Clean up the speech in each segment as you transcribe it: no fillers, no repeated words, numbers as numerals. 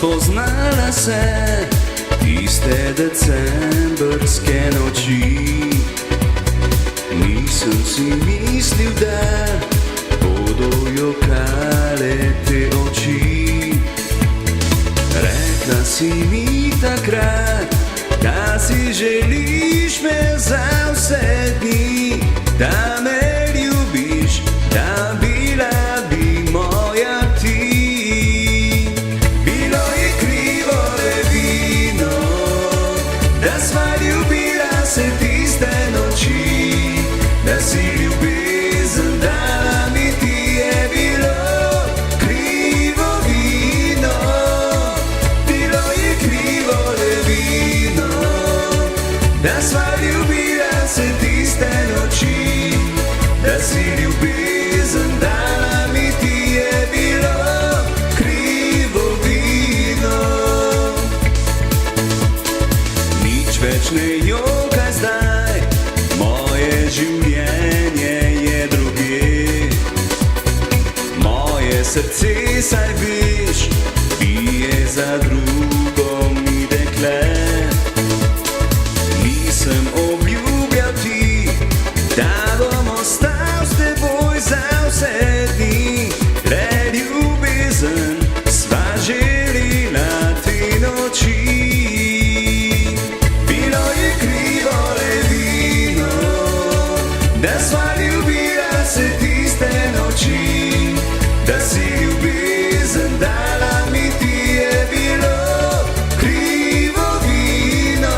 Spoznala se tiste decembrske noči. Nisem si mislil, da bodo jokale te oči. Rekla si mi takrat, da si želiš me za vse dni, da me ljubiš, da bila bi moja ti. Bilo je krivo le vino, da sva ljubila se tiste noči, da si ljubezen dala mi ti je bilo krivo vino. Bilo je krivo le vino, da sva ljubila se tiste noči, da si ljubezen dala mi ti je bilo krivo vino. Nič več ne jokaj zdaj, moje življenje je drugje. Moje srce, saj veš, bije za drugo mi dekle. Nisem obljubljal ti, da bom ostal s teboj za vse dni, le ljubezen sva želila te noči. Bilo je krivo le vino, da sva ljubila se tiste noči, da si ljubezen dala mi ti je bilo krivo vino.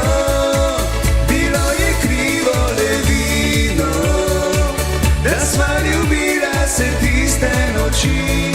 Bilo je krivo le vino, da sva ljubila se tiste noči.